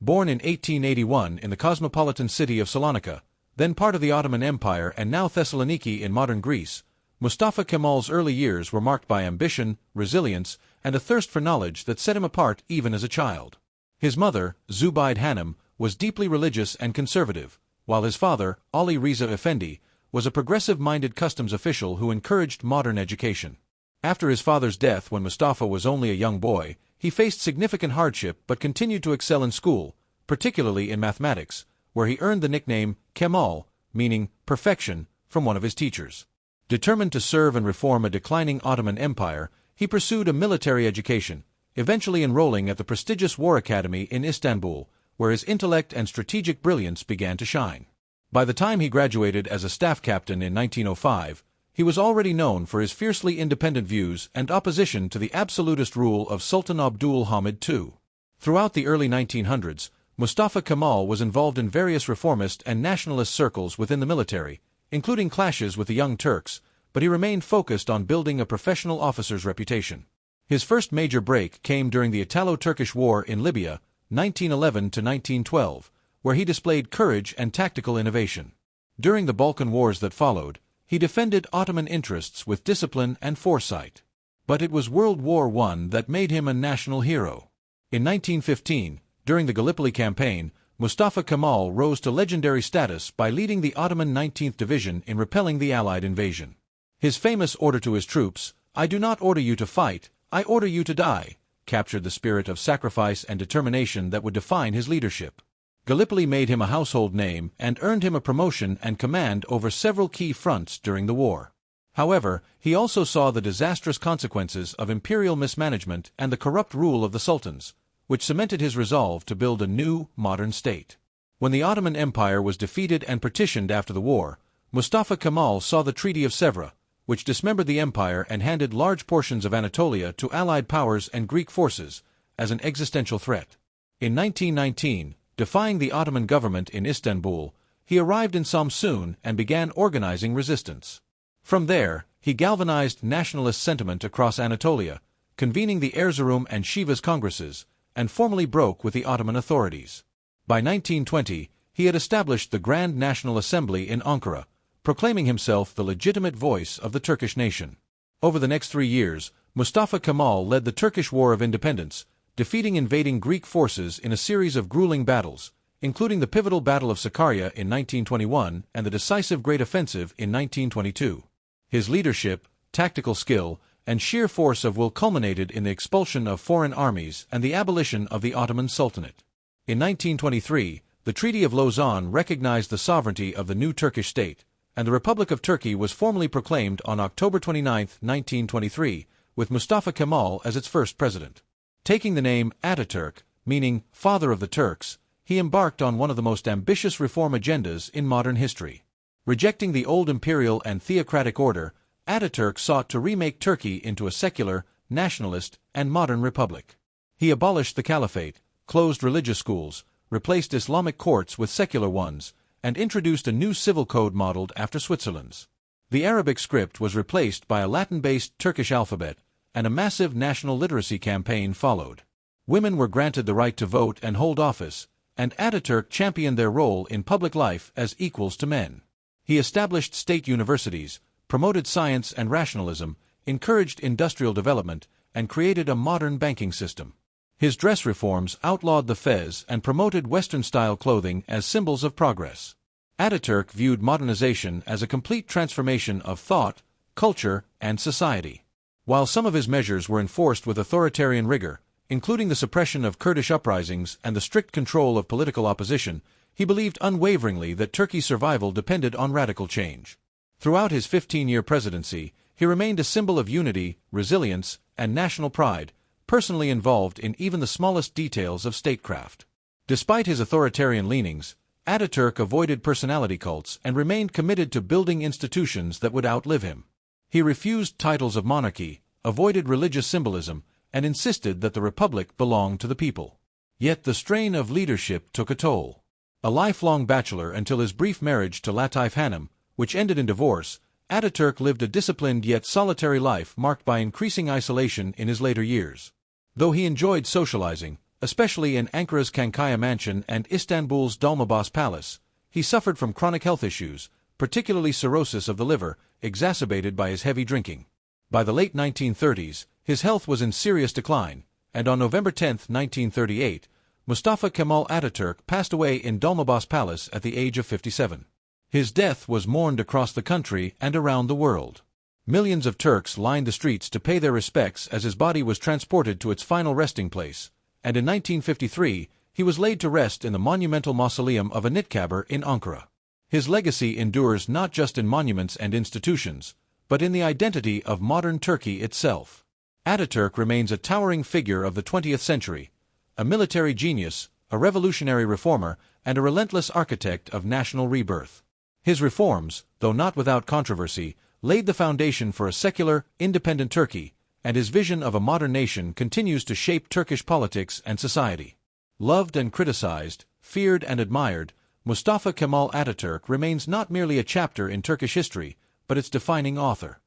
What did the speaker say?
Born in 1881 in the cosmopolitan city of Salonica, then part of the Ottoman Empire and now Thessaloniki in modern Greece, Mustafa Kemal's early years were marked by ambition, resilience, and a thirst for knowledge that set him apart even as a child. His mother, Zubayd Hanım, was deeply religious and conservative, while his father, Ali Riza Effendi, was a progressive-minded customs official who encouraged modern education. After his father's death when Mustafa was only a young boy, he faced significant hardship but continued to excel in school, particularly in mathematics, where he earned the nickname Kemal, meaning perfection, from one of his teachers. Determined to serve and reform a declining Ottoman Empire, he pursued a military education, eventually enrolling at the prestigious War Academy in Istanbul, where his intellect and strategic brilliance began to shine. By the time he graduated as a staff captain in 1905, he was already known for his fiercely independent views and opposition to the absolutist rule of Sultan Abdul Hamid II. Throughout the early 1900s, Mustafa Kemal was involved in various reformist and nationalist circles within the military, including clashes with the Young Turks, but he remained focused on building a professional officer's reputation. His first major break came during the Italo-Turkish War in Libya, 1911 to 1912, where he displayed courage and tactical innovation. During the Balkan Wars that followed, he defended Ottoman interests with discipline and foresight. But it was World War I that made him a national hero. In 1915, during the Gallipoli campaign, Mustafa Kemal rose to legendary status by leading the Ottoman 19th Division in repelling the Allied invasion. His famous order to his troops, "I do not order you to fight, I order you to die," captured the spirit of sacrifice and determination that would define his leadership. Gallipoli made him a household name and earned him a promotion and command over several key fronts during the war. However, he also saw the disastrous consequences of imperial mismanagement and the corrupt rule of the sultans, which cemented his resolve to build a new, modern state. When the Ottoman Empire was defeated and partitioned after the war, Mustafa Kemal saw the Treaty of Sèvres, which dismembered the empire and handed large portions of Anatolia to Allied powers and Greek forces, as an existential threat. In 1919, defying the Ottoman government in Istanbul, he arrived in Samsun and began organizing resistance. From there, he galvanized nationalist sentiment across Anatolia, convening the Erzurum and Sivas congresses, and formally broke with the Ottoman authorities. By 1920, he had established the Grand National Assembly in Ankara, proclaiming himself the legitimate voice of the Turkish nation. Over the next 3 years, Mustafa Kemal led the Turkish War of Independence, defeating invading Greek forces in a series of grueling battles, including the pivotal Battle of Sakarya in 1921 and the decisive Great Offensive in 1922. His leadership, tactical skill, and sheer force of will culminated in the expulsion of foreign armies and the abolition of the Ottoman Sultanate. In 1923, the Treaty of Lausanne recognized the sovereignty of the new Turkish state, and the Republic of Turkey was formally proclaimed on October 29, 1923, with Mustafa Kemal as its first president. Taking the name Atatürk, meaning Father of the Turks, he embarked on one of the most ambitious reform agendas in modern history. Rejecting the old imperial and theocratic order, Atatürk sought to remake Turkey into a secular, nationalist, and modern republic. He abolished the caliphate, closed religious schools, replaced Islamic courts with secular ones, and introduced a new civil code modeled after Switzerland's. The Arabic script was replaced by a Latin-based Turkish alphabet, and a massive national literacy campaign followed. Women were granted the right to vote and hold office, and Atatürk championed their role in public life as equals to men. He established state universities, promoted science and rationalism, encouraged industrial development, and created a modern banking system. His dress reforms outlawed the fez and promoted Western-style clothing as symbols of progress. Atatürk viewed modernization as a complete transformation of thought, culture, and society. While some of his measures were enforced with authoritarian rigor, including the suppression of Kurdish uprisings and the strict control of political opposition, he believed unwaveringly that Turkey's survival depended on radical change. Throughout his 15-year presidency, he remained a symbol of unity, resilience, and national pride, personally involved in even the smallest details of statecraft. Despite his authoritarian leanings, Atatürk avoided personality cults and remained committed to building institutions that would outlive him. He refused titles of monarchy, avoided religious symbolism, and insisted that the republic belonged to the people. Yet the strain of leadership took a toll. A lifelong bachelor until his brief marriage to Latif Hanım, which ended in divorce, Atatürk lived a disciplined yet solitary life marked by increasing isolation in his later years. Though he enjoyed socializing, especially in Ankara's Kankaya Mansion and Istanbul's Dolmabahce Palace. He suffered from chronic health issues, particularly cirrhosis of the liver, exacerbated by his heavy drinking. By the late 1930s, his health was in serious decline, and on November 10, 1938, Mustafa Kemal Atatürk passed away in Dolmabahce Palace at the age of 57. His death was mourned across the country and around the world. Millions of Turks lined the streets to pay their respects as his body was transported to its final resting place, and in 1953, he was laid to rest in the monumental mausoleum of Anıtkabir in Ankara. His legacy endures not just in monuments and institutions, but in the identity of modern Turkey itself. Atatürk remains a towering figure of the 20th century, a military genius, a revolutionary reformer, and a relentless architect of national rebirth. His reforms, though not without controversy, laid the foundation for a secular, independent Turkey, and his vision of a modern nation continues to shape Turkish politics and society. Loved and criticized, feared and admired, Mustafa Kemal Atatürk remains not merely a chapter in Turkish history, but its defining author.